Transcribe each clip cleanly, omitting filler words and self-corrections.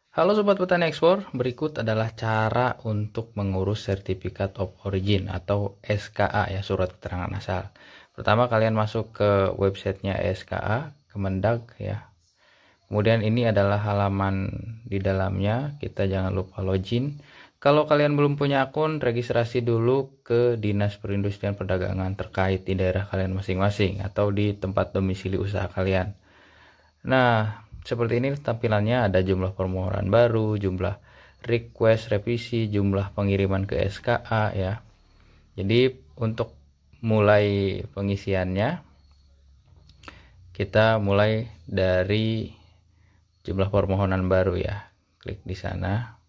Halo Sobat Petani Ekspor, berikut adalah cara untuk mengurus Certificate of Origin atau SKA ya, Surat Keterangan Asal. Pertama kalian masuk ke websitenya SKA, Kemendag ya. Kemudian ini adalah halaman di dalamnya, kita jangan lupa login. Kalau kalian belum punya akun, registrasi dulu ke Dinas Perindustrian Perdagangan terkait di daerah kalian masing-masing atau di tempat domisili usaha kalian. Nah, seperti ini tampilannya, ada jumlah permohonan baru, jumlah request revisi, jumlah pengiriman ke SKA ya. Jadi untuk mulai pengisiannya, kita mulai dari jumlah permohonan baru ya. Klik di sana.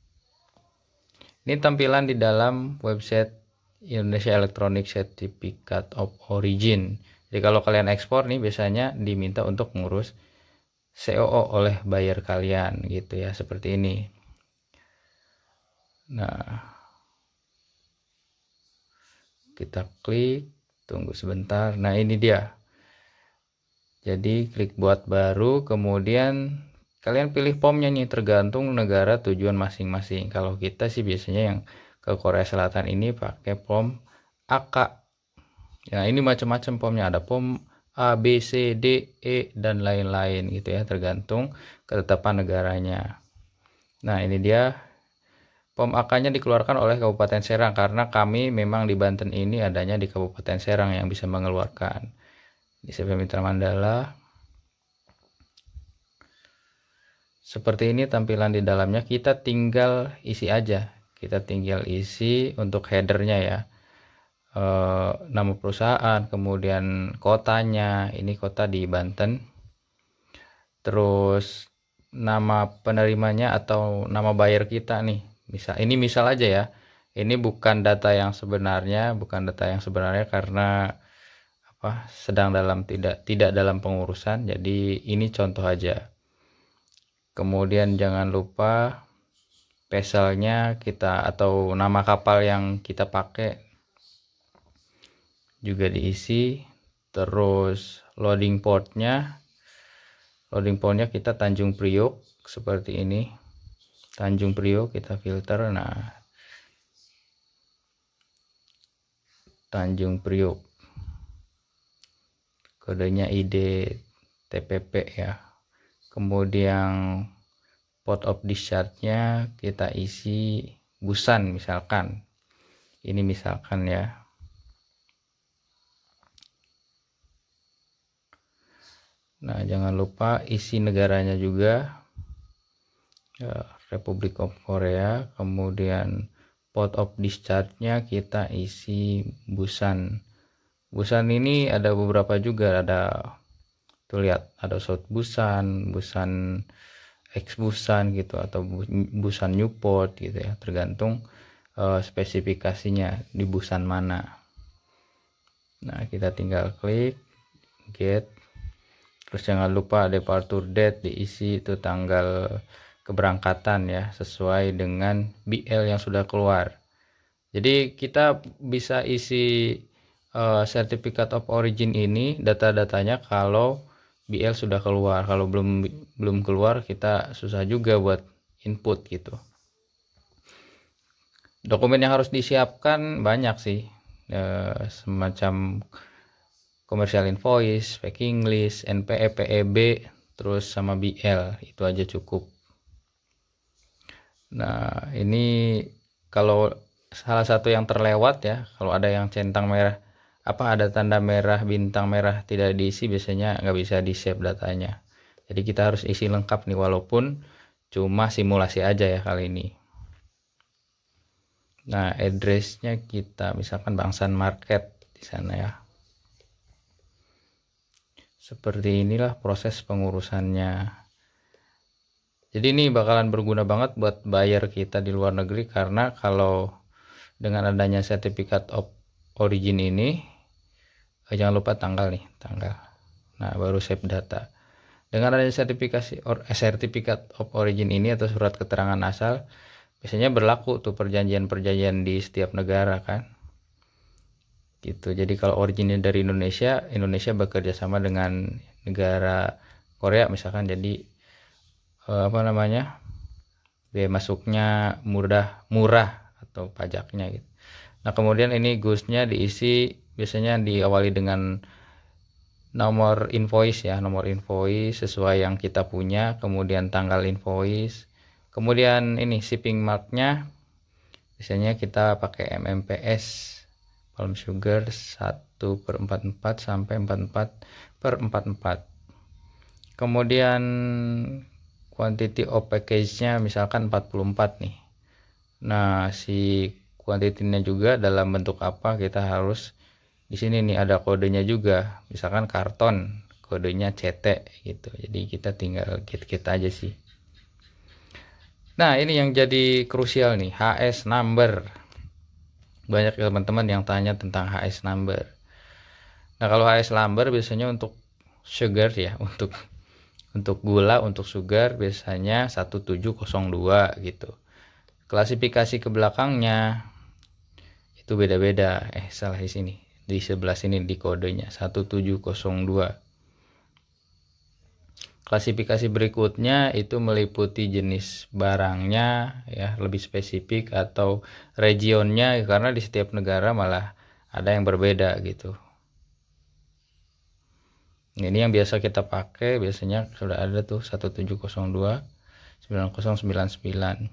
Ini tampilan di dalam website Indonesia Electronic Certificate of Origin. Jadi kalau kalian ekspor nih, biasanya diminta untuk ngurus COO oleh buyer kalian gitu ya, seperti ini. Nah, kita klik, tunggu sebentar. Nah, ini dia. Jadi klik buat baru, kemudian kalian pilih POM-nya nih, tergantung negara tujuan masing-masing. Kalau kita sih biasanya yang ke Korea Selatan ini pakai POM AK. Ya, ini macam-macam POM-nya, ada POM A, B, C, D, E, dan lain-lain gitu ya, tergantung ketetapan negaranya. Nah, ini dia. POM AK-nya dikeluarkan oleh Kabupaten Serang, karena kami memang di Banten ini adanya di Kabupaten Serang yang bisa mengeluarkan. Di CV Mitra Mandala. Seperti ini tampilan di dalamnya, kita tinggal isi aja. Kita tinggal isi untuk headernya ya. Nama perusahaan, kemudian kotanya, ini kota di Banten. Terus nama penerimanya atau nama buyer kita nih. Misal aja ya. Ini bukan data yang sebenarnya, karena sedang tidak dalam pengurusan. Jadi ini contoh aja. Kemudian jangan lupa peselnya kita atau nama kapal yang kita pakai juga diisi. Terus loading portnya kita Tanjung Priok, seperti ini. Tanjung Priok kita filter. Nah, Tanjung Priok, kodenya ID TPP ya. Kemudian port of discharge-nya kita isi Busan misalkan. Ini misalkan ya. Nah, jangan lupa isi negaranya juga, Republic of Korea. Kemudian port of discharge-nya kita isi Busan. Busan ini ada beberapa juga, tuh lihat, ada South Busan, Busan X Busan gitu, atau Busan Newport gitu ya, tergantung spesifikasinya di Busan mana. Nah, kita tinggal klik get. Terus jangan lupa departure date diisi, itu tanggal keberangkatan ya, sesuai dengan BL yang sudah keluar. Jadi kita bisa isi Certificate of Origin ini, data-datanya kalau BL sudah keluar. Kalau belum keluar, kita susah juga buat input gitu. Dokumen yang harus disiapkan banyak sih, semacam commercial invoice, packing list, NPE, PEB, terus sama BL, itu aja cukup. Nah, ini kalau salah satu yang terlewat ya, kalau ada yang centang merah, ada tanda merah, bintang merah tidak diisi, biasanya nggak bisa di save datanya. Jadi kita harus isi lengkap nih, walaupun cuma simulasi aja ya kali ini. Nah, addressnya kita misalkan Bangsan Market di sana ya. Seperti inilah proses pengurusannya. Jadi ini bakalan berguna banget buat buyer kita di luar negeri, karena kalau dengan adanya Certificate of Origin ini, jangan lupa tanggal. Nah, baru save data. Dengan adanya Certificate of Origin ini atau surat keterangan asal, biasanya berlaku tuh perjanjian-perjanjian di setiap negara kan. Gitu. Jadi kalau originnya dari Indonesia bekerja sama dengan negara Korea misalkan, jadi biaya masuknya murah atau pajaknya gitu. Nah kemudian ini GUS-nya diisi biasanya diawali dengan nomor invoice ya, nomor invoice sesuai yang kita punya, kemudian tanggal invoice, kemudian ini shipping marknya biasanya kita pakai MMPS palm sugar 1/44 sampai 44/44. Kemudian quantity of package-nya misalkan 44 nih. Nah, si quantity-nya juga dalam bentuk apa kita harus di sini nih ada kodenya juga. Misalkan karton, kodenya CT gitu. Jadi kita tinggal kit-kit aja sih. Nah, ini yang jadi krusial nih, HS number. Banyak teman-teman yang tanya tentang HS number. Nah, kalau HS number biasanya untuk sugar ya, untuk gula, untuk sugar biasanya 1702 gitu. Klasifikasi ke belakangnya itu beda-beda. Salah di sini. Di sebelah sini di kodenya 1702. Klasifikasi berikutnya itu meliputi jenis barangnya ya, lebih spesifik, atau regionnya karena di setiap negara malah ada yang berbeda gitu. Ini yang biasa kita pakai, biasanya sudah ada tuh 1702 9099.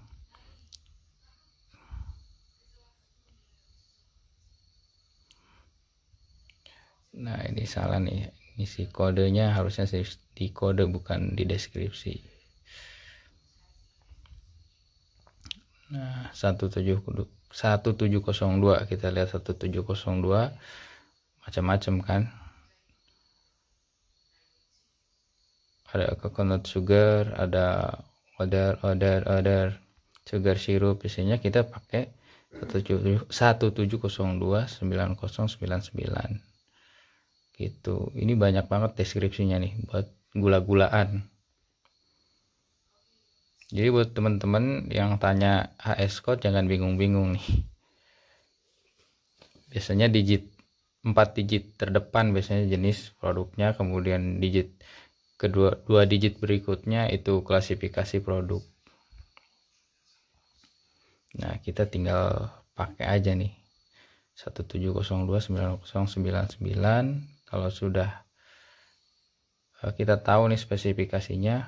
Nah ini salah nih, isi kodenya harusnya di kode bukan di deskripsi. Nah 1702 kita lihat 1702 macam-macam kan, ada coconut sugar, ada other sugar syrup. Biasanya kita pakai 1702 9099 gitu. Ini banyak banget deskripsinya nih buat gula-gulaan. Jadi buat teman-teman yang tanya HS code jangan bingung-bingung nih. Biasanya 4 digit terdepan biasanya jenis produknya, kemudian dua digit berikutnya itu klasifikasi produk. Nah kita tinggal pakai aja nih 1702 9099. Kalau sudah kita tahu nih spesifikasinya,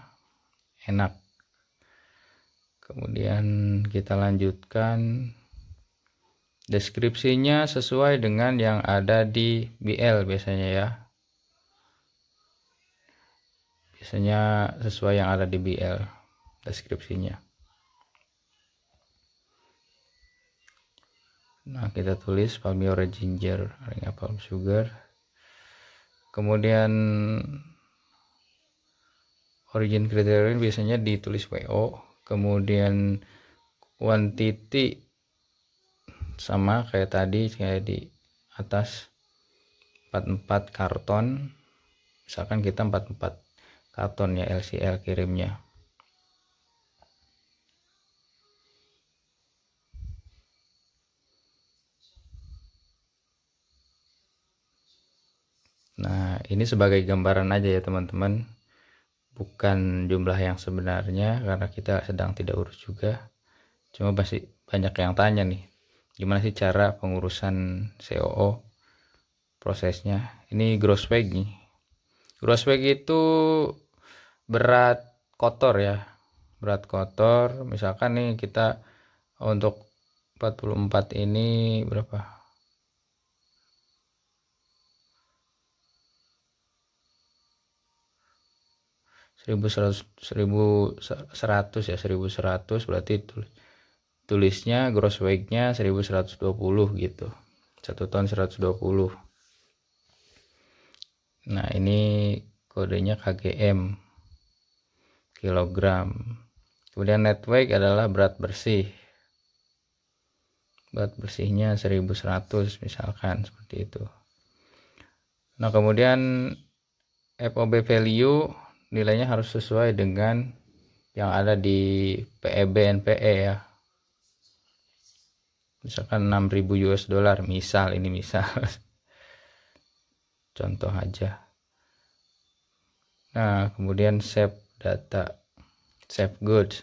enak. Kemudian kita lanjutkan, deskripsinya sesuai dengan yang ada di BL biasanya ya. Biasanya sesuai yang ada di BL deskripsinya. Nah kita tulis Palmiora ginger, ring palm sugar. Kemudian origin criterion biasanya ditulis WO. Kemudian quantity sama kayak tadi, kayak di atas 44 karton. Misalkan kita 44 karton ya LCL kirimnya. Nah ini sebagai gambaran aja ya teman-teman, bukan jumlah yang sebenarnya karena kita sedang tidak urus juga. Cuma masih banyak yang tanya nih, gimana sih cara pengurusan COO, prosesnya. Ini gross weight nih. Gross weight itu berat kotor ya, berat kotor. Misalkan nih kita untuk 44 ini berapa, 1100 ya, 1100 berarti tulisnya gross weight-nya 1120 gitu, 1 ton 120. Nah ini kodenya KGM, kilogram. Kemudian net weight adalah berat bersih, berat bersihnya 1100 misalkan, seperti itu. Nah kemudian FOB value nilainya harus sesuai dengan yang ada di PEB NPE ya. Misalkan 6.000 US dollar, misal ini misal contoh aja. Nah kemudian save data, save goods.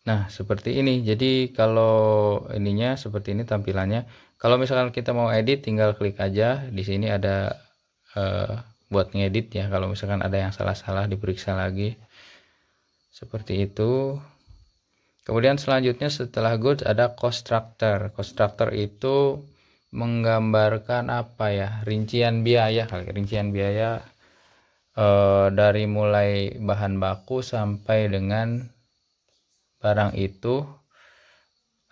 Nah, seperti ini. Jadi kalau ininya seperti ini tampilannya. Kalau misalkan kita mau edit, tinggal klik aja. Di sini ada buat ngedit ya. Kalau misalkan ada yang salah-salah, diperiksa lagi. Seperti itu. Kemudian selanjutnya setelah goods ada constructor. Constructor itu menggambarkan apa ya? Rincian biaya kali. Rincian biaya dari mulai bahan baku sampai dengan barang itu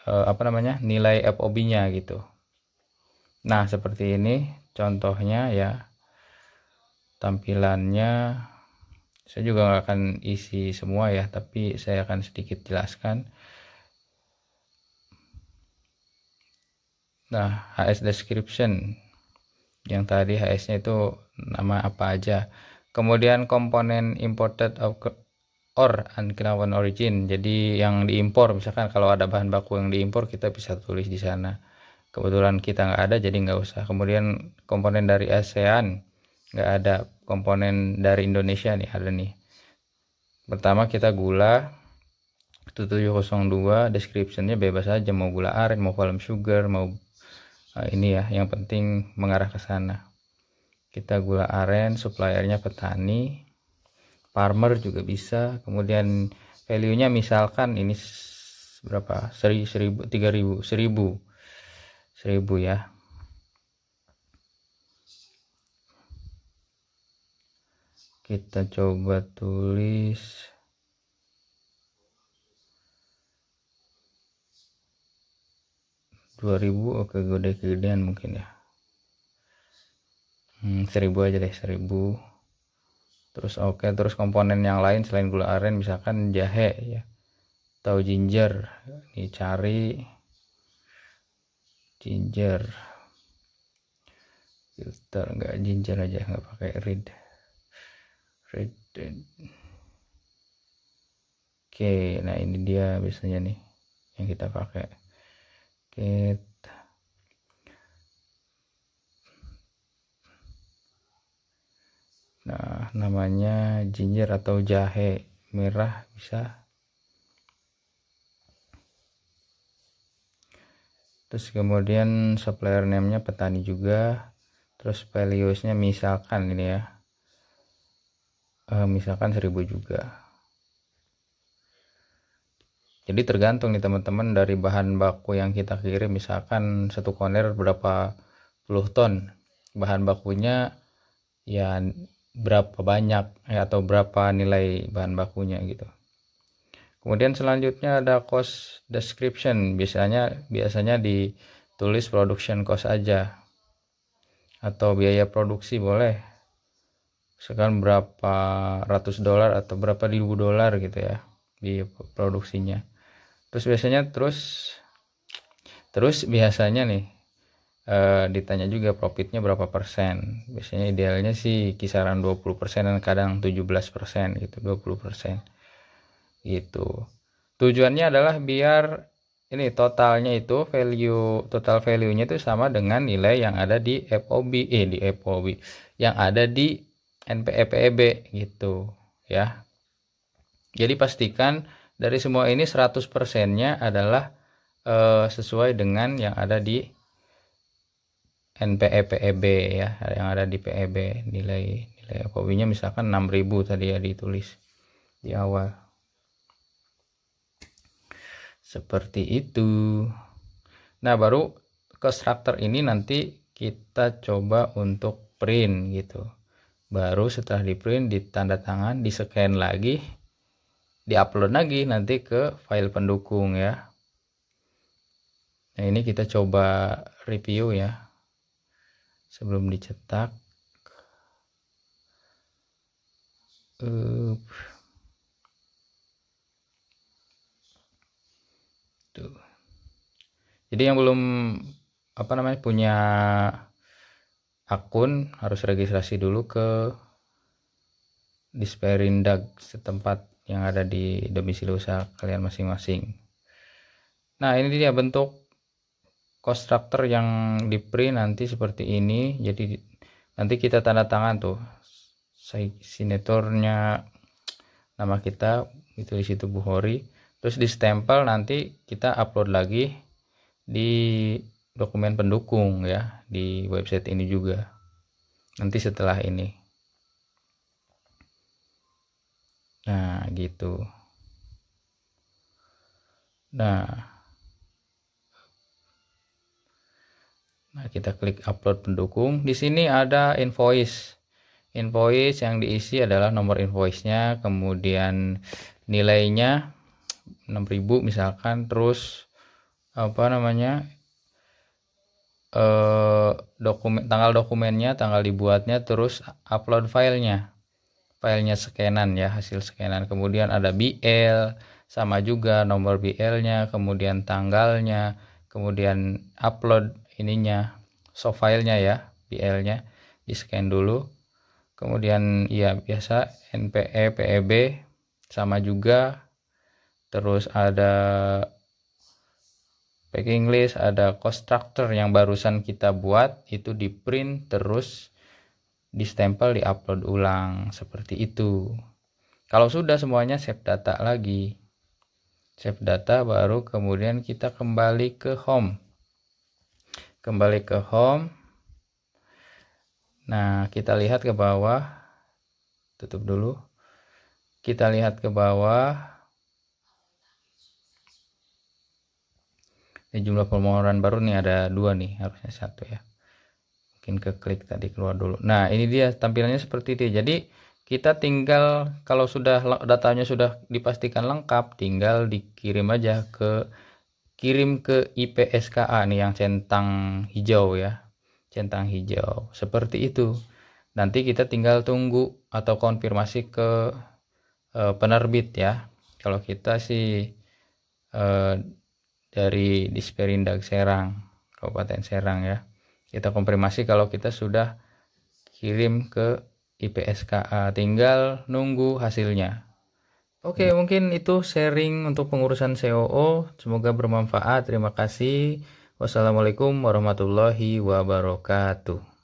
apa namanya, nilai FOB-nya gitu. Nah, seperti ini contohnya ya tampilannya. Saya juga nggak akan isi semua ya, tapi saya akan sedikit jelaskan. Nah, HS description yang tadi HS-nya itu nama apa aja. Kemudian komponen imported or unknown origin. Jadi yang diimpor, misalkan kalau ada bahan baku yang diimpor kita bisa tulis di sana. Kebetulan kita nggak ada jadi nggak usah. Kemudian komponen dari ASEAN nggak ada, komponen dari Indonesia nih ada nih. Pertama kita gula 702, descriptionnya bebas aja, mau gula aren, mau palm sugar, mau ini ya, yang penting mengarah ke sana. Kita gula aren, suppliernya petani, farmer juga bisa. Kemudian value nya misalkan ini berapa, 1000, 3000, 1000 ya. Kita coba tulis 2000. Oke, gede-gedean mungkin ya. 1000 aja deh, 1000. Terus oke, terus komponen yang lain selain gula aren misalkan jahe ya, atau ginger. Ini cari ginger, filter enggak, ginger aja, nggak pakai red. Oke, nah ini dia biasanya nih yang kita pakai. Oke, nah namanya ginger atau jahe merah bisa. Terus kemudian supplier name-nya petani juga. Terus values-nya misalkan ini ya, misalkan 1000 juga. Jadi tergantung nih teman-teman dari bahan baku yang kita kirim. Misalkan satu kontainer berapa puluh ton, bahan bakunya ya berapa banyak ya, atau berapa nilai bahan bakunya gitu. Kemudian selanjutnya ada cost description. Biasanya ditulis production cost aja, atau biaya produksi boleh. Misalkan berapa ratus dolar atau berapa ribu dolar gitu ya di produksinya. Terus biasanya nih ditanya juga profitnya berapa persen. Biasanya idealnya sih kisaran 20%, dan kadang 17% gitu, 20% gitu. Tujuannya adalah biar ini totalnya itu total value-nya itu sama dengan nilai yang ada di FOB yang ada di NPEPEB gitu ya. Jadi pastikan dari semua ini 100%-nya adalah sesuai dengan yang ada di NPEPEB ya, yang ada di PEB. Nilai FOB-nya misalkan 6000 tadi ya ditulis di awal. Seperti itu. Nah, baru constructor ini nanti kita coba untuk print gitu. Baru setelah di print, ditanda tangan, di scan lagi, diupload lagi nanti ke file pendukung ya. Nah, ini kita coba review ya sebelum dicetak. Tuh. Jadi yang belum punya akun harus registrasi dulu ke Disperindag setempat yang ada di domisili usaha kalian masing-masing. Nah, ini dia bentuk constructor yang di print nanti seperti ini. Jadi nanti kita tanda tangan tuh signaturnya, nama kita itu di situ Bukhori. terus di stempel, nanti kita upload lagi di dokumen pendukung ya, di website ini juga nanti setelah ini. Nah gitu. Nah kita klik upload pendukung. Di sini ada invoice yang diisi adalah nomor invoice-nya, kemudian nilainya 6.000 misalkan, terus apa namanya, tanggal dokumennya, tanggal dibuatnya, terus upload filenya scanan ya, hasil scanan. Kemudian ada BL, sama juga nomor BL-nya, kemudian tanggalnya, kemudian upload ininya, soft filenya ya, BL-nya di scan dulu. Kemudian ya biasa NPE, PEB sama juga. Terus ada packing list, ada cost structure yang barusan kita buat, itu di print terus di stempel, di upload ulang seperti itu. Kalau sudah semuanya, save data lagi. Save data, baru kemudian kita kembali ke home. Nah, kita lihat ke bawah. Tutup dulu. Kita lihat ke bawah. Ini jumlah permohonan baru nih, ada 2 nih, harusnya 1 ya. Mungkin ke klik tadi, keluar dulu. Nah, ini dia tampilannya seperti itu. Jadi kita tinggal, kalau sudah datanya sudah dipastikan lengkap, tinggal dikirim aja kirim ke IPSKA nih, yang centang hijau ya, centang hijau seperti itu. Nanti kita tinggal tunggu atau konfirmasi ke penerbit ya. Kalau kita sih dari Disperindag Serang, Kabupaten Serang ya, kita konfirmasi kalau kita sudah kirim ke IPSKA, tinggal nunggu hasilnya. Oke, mungkin itu sharing untuk pengurusan COO. Semoga bermanfaat. Terima kasih. Wassalamualaikum warahmatullahi wabarakatuh.